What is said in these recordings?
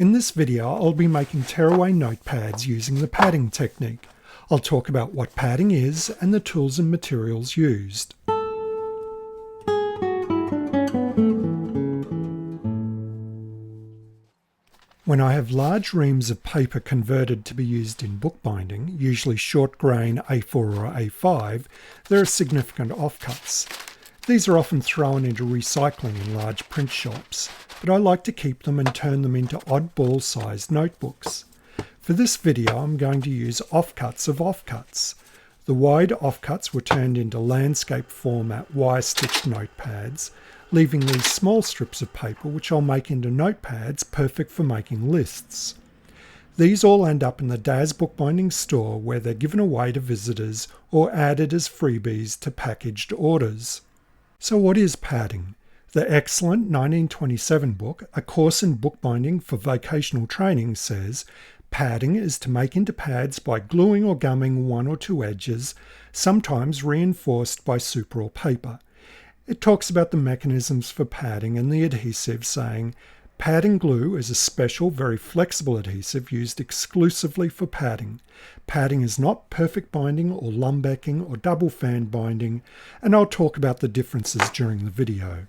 In this video, I'll be making tearaway notepads using the padding technique. I'll talk about what padding is and the tools and materials used. When I have large reams of paper converted to be used in bookbinding, usually short grain A4 or A5, there are significant offcuts. These are often thrown into recycling in large print shops, but I like to keep them and turn them into oddball-sized notebooks. For this video I'm going to use offcuts of offcuts. The wide offcuts were turned into landscape format wire-stitched notepads, leaving these small strips of paper which I'll make into notepads perfect for making lists. These all end up in the DAS bookbinding store where they're given away to visitors or added as freebies to packaged orders. So what is padding? The excellent 1927 book, A Course in Bookbinding for Vocational Training, says, padding is to make into pads by gluing or gumming one or two edges, sometimes reinforced by super or paper. It talks about the mechanisms for padding and the adhesive, saying, padding glue is a special, very flexible adhesive used exclusively for padding. Padding is not perfect binding or lumbecking or double fan binding, and I'll talk about the differences during the video.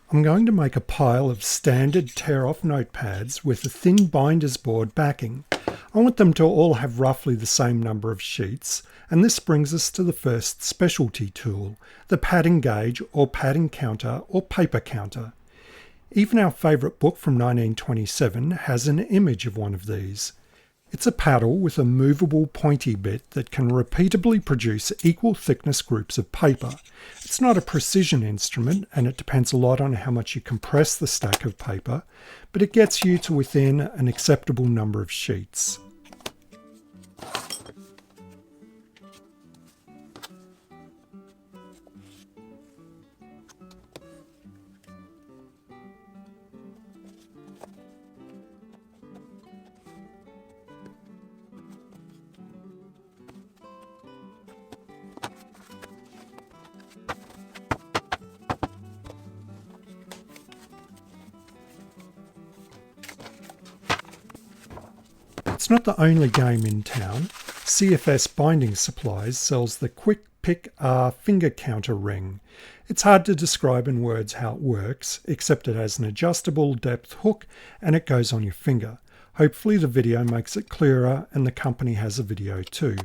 I'm going to make a pile of standard tear-off notepads with a thin binder's board backing. I want them to all have roughly the same number of sheets, and this brings us to the first specialty tool, the padding gauge or padding counter or paper counter. Even our favourite book from 1927 has an image of one of these. It's a paddle with a movable pointy bit that can repeatably produce equal thickness groups of paper. It's not a precision instrument and it depends a lot on how much you compress the stack of paper, but it gets you to within an acceptable number of sheets. It's not the only game in town. CFS Binding Supplies sells the KWIK-PIK-R finger counter ring. It's hard to describe in words how it works, except it has an adjustable depth hook and it goes on your finger. Hopefully the video makes it clearer and the company has a video too.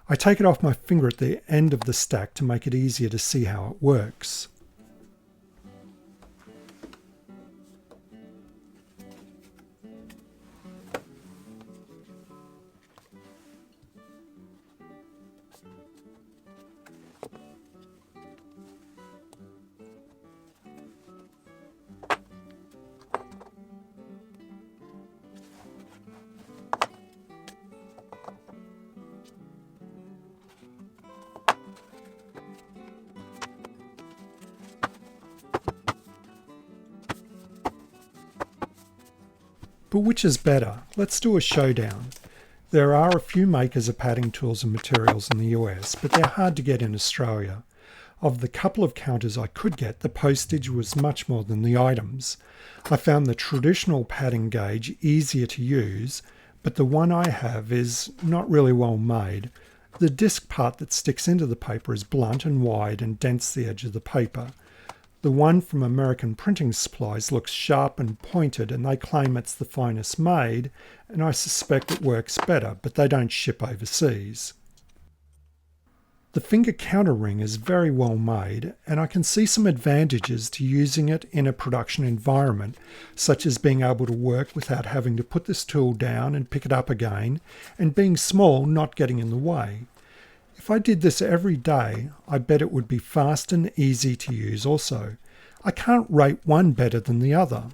I take it off my finger at the end of the stack to make it easier to see how it works. But which is better? Let's do a showdown. There are a few makers of padding tools and materials in the US, but they're hard to get in Australia. Of the couple of counters I could get, the postage was much more than the items. I found the traditional padding gauge easier to use, but the one I have is not really well made. The disc part that sticks into the paper is blunt and wide and dents the edge of the paper. The one from American Printing Supplies looks sharp and pointed and they claim it's the finest made, and I suspect it works better, but they don't ship overseas. The finger counter ring is very well made and I can see some advantages to using it in a production environment, such as being able to work without having to put this tool down and pick it up again, and being small not getting in the way. If I did this every day, I bet it would be fast and easy to use also. I can't rate one better than the other.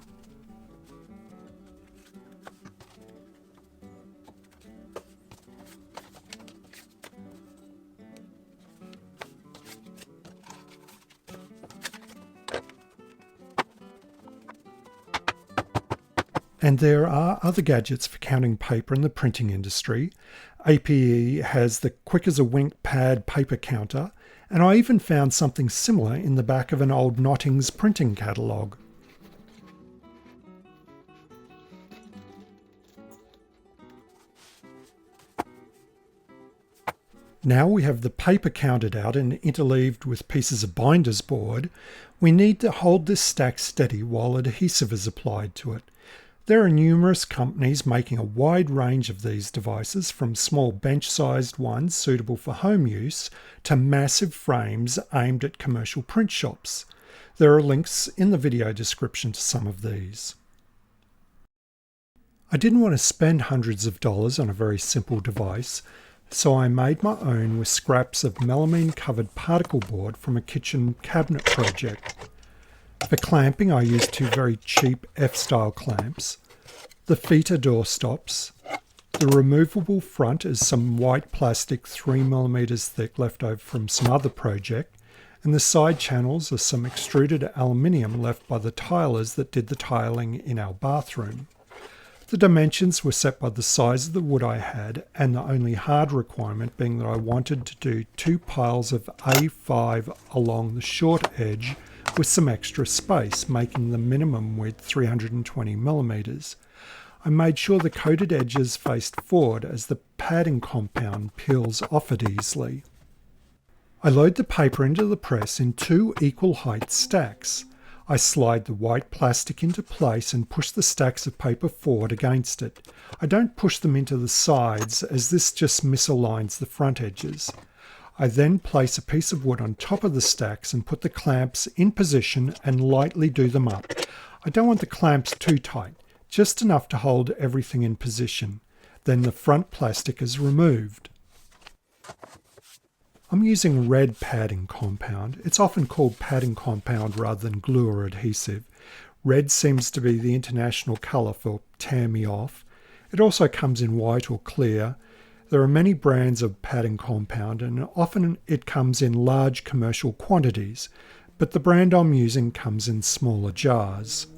And there are other gadgets for counting paper in the printing industry. APE has the quick as a wink pad paper counter, and I even found something similar in the back of an old Nottings printing catalogue. Now we have the paper counted out and interleaved with pieces of binder's board. We need to hold this stack steady while adhesive is applied to it. There are numerous companies making a wide range of these devices, from small bench-sized ones suitable for home use to massive frames aimed at commercial print shops. There are links in the video description to some of these. I didn't want to spend hundreds of dollars on a very simple device, so I made my own with scraps of melamine-covered particle board from a kitchen cabinet project. For clamping, I used two very cheap F-style clamps. The feet are door stops. The removable front is some white plastic 3mm thick left over from some other project, and the side channels are some extruded aluminium left by the tilers that did the tiling in our bathroom. The dimensions were set by the size of the wood I had, and the only hard requirement being that I wanted to do 2 piles of A5 along the short edge with some extra space, making the minimum width 320mm. I made sure the coated edges faced forward as the padding compound peels off it easily. I load the paper into the press in 2 equal height stacks. I slide the white plastic into place and push the stacks of paper forward against it. I don't push them into the sides, as this just misaligns the front edges. I then place a piece of wood on top of the stacks and put the clamps in position and lightly do them up. I don't want the clamps too tight, just enough to hold everything in position. Then the front plastic is removed. I'm using red padding compound. It's often called padding compound rather than glue or adhesive. Red seems to be the international colour for tear me off. It also comes in white or clear. There are many brands of padding compound, and often it comes in large commercial quantities, but the brand I'm using comes in smaller jars.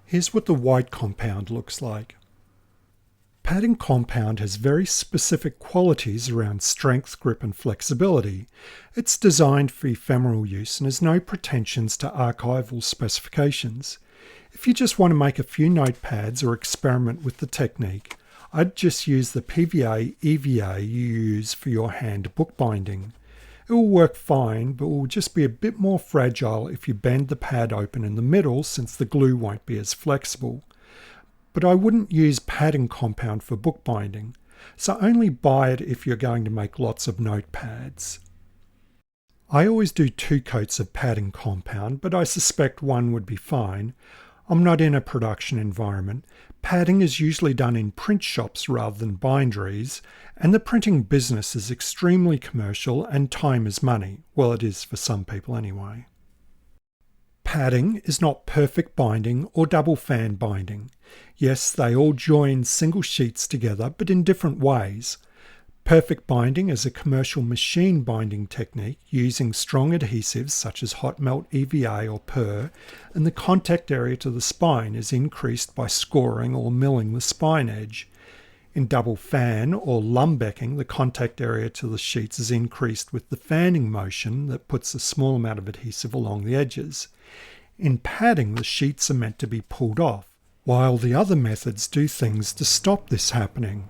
Here's what the white compound looks like. Padding compound has very specific qualities around strength, grip and flexibility. It's designed for ephemeral use and has no pretensions to archival specifications. If you just want to make a few notepads or experiment with the technique, I'd just use the PVA EVA you use for your hand bookbinding. It will work fine, but will just be a bit more fragile if you bend the pad open in the middle, since the glue won't be as flexible. But I wouldn't use padding compound for bookbinding, so only buy it if you're going to make lots of notepads. I always do 2 coats of padding compound, but I suspect 1 would be fine. I'm not in a production environment. Padding is usually done in print shops rather than binderies, and the printing business is extremely commercial and time is money. Well, it is for some people anyway. Padding is not perfect binding or double fan binding. Yes, they all join single sheets together, but in different ways. Perfect binding is a commercial machine binding technique using strong adhesives such as hot melt EVA or PIK-R, and the contact area to the spine is increased by scoring or milling the spine edge. In double fan or lumbecking, the contact area to the sheets is increased with the fanning motion that puts a small amount of adhesive along the edges. In padding, the sheets are meant to be pulled off, while the other methods do things to stop this happening.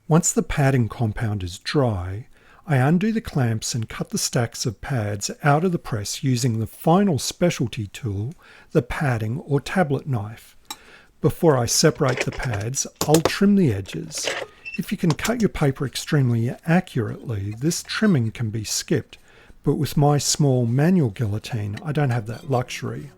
Once the padding compound is dry, I undo the clamps and cut the stacks of pads out of the press using the final specialty tool, the padding or tablet knife. Before I separate the pads, I'll trim the edges. If you can cut your paper extremely accurately, this trimming can be skipped, but with my small manual guillotine, I don't have that luxury.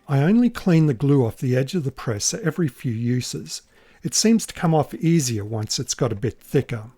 I only clean the glue off the edge of the press every few uses. It seems to come off easier once it's got a bit thicker.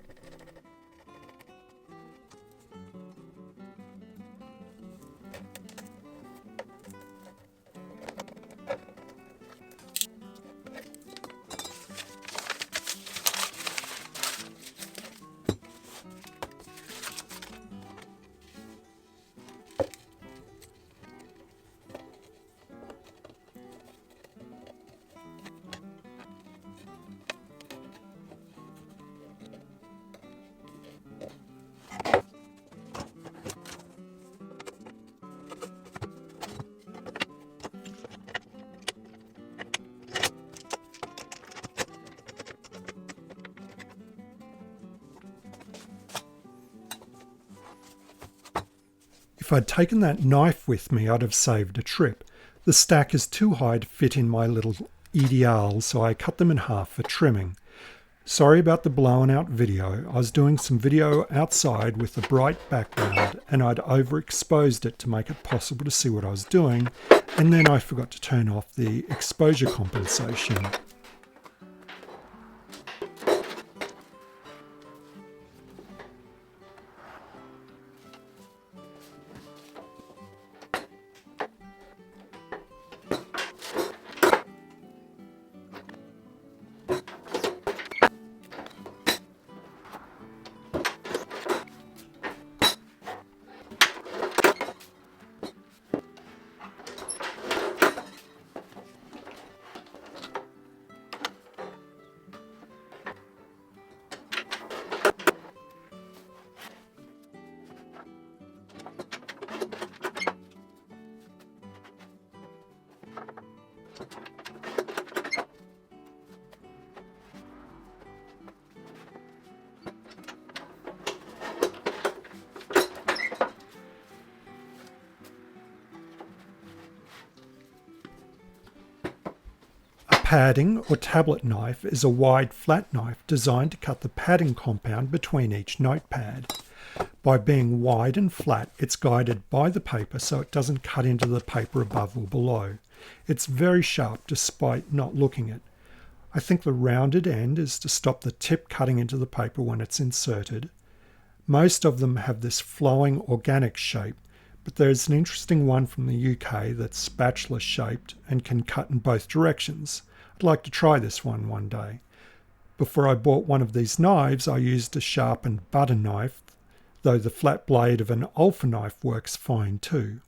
If I'd taken that knife with me, I'd have saved a trip. The stack is too high to fit in my little ideal, so I cut them in half for trimming. Sorry about the blown out video. I was doing some video outside with a bright background and I'd overexposed it to make it possible to see what I was doing, and then I forgot to turn off the exposure compensation. Padding or tablet knife is a wide flat knife designed to cut the padding compound between each notepad. By being wide and flat, it's guided by the paper so it doesn't cut into the paper above or below. It's very sharp despite not looking it. I think the rounded end is to stop the tip cutting into the paper when it's inserted. Most of them have this flowing organic shape, but there's an interesting one from the UK that's spatula shaped and can cut in both directions. I'd like to try this one day. Before I bought one of these knives, I used a sharpened butter knife, though the flat blade of an alpha knife works fine too.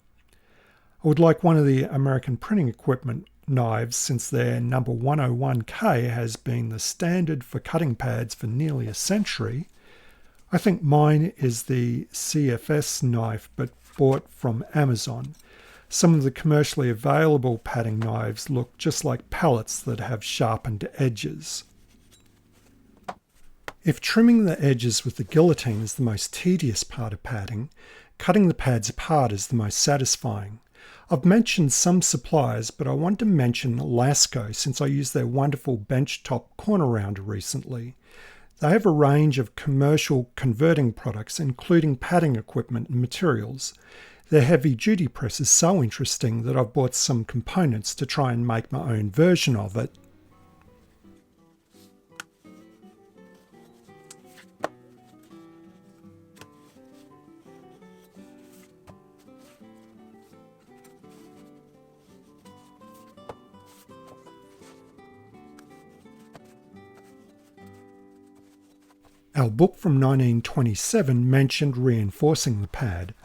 I would like one of the American printing equipment knives, since their number 101K has been the standard for cutting pads for nearly a century. I think mine is the CFS knife, but bought from Amazon. Some of the commercially available padding knives look just like pallets that have sharpened edges. If trimming the edges with the guillotine is the most tedious part of padding, cutting the pads apart is the most satisfying. I've mentioned some suppliers, but I want to mention Lasco since I used their wonderful benchtop corner rounder recently. They have a range of commercial converting products, including padding equipment and materials. Their heavy-duty press is so interesting that I've bought some components to try and make my own version of it. Our book from 1927 mentioned reinforcing the pad.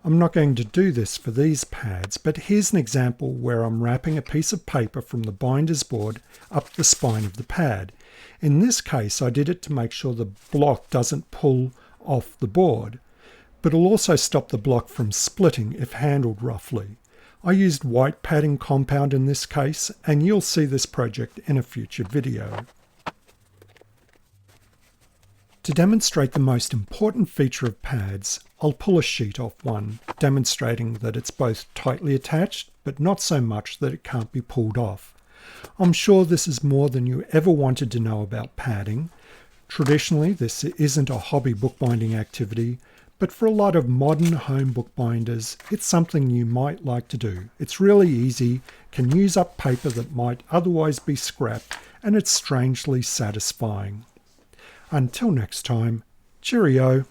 I'm not going to do this for these pads, but here's an example where I'm wrapping a piece of paper from the binder's board up the spine of the pad. In this case, I did it to make sure the block doesn't pull off the board, but it'll also stop the block from splitting if handled roughly. I used white padding compound in this case, and you'll see this project in a future video. To demonstrate the most important feature of pads, I'll pull a sheet off one, demonstrating that it's both tightly attached, but not so much that it can't be pulled off. I'm sure this is more than you ever wanted to know about padding. Traditionally, this isn't a hobby bookbinding activity, but for a lot of modern home bookbinders, it's something you might like to do. It's really easy, can use up paper that might otherwise be scrapped, and it's strangely satisfying. Until next time, cheerio.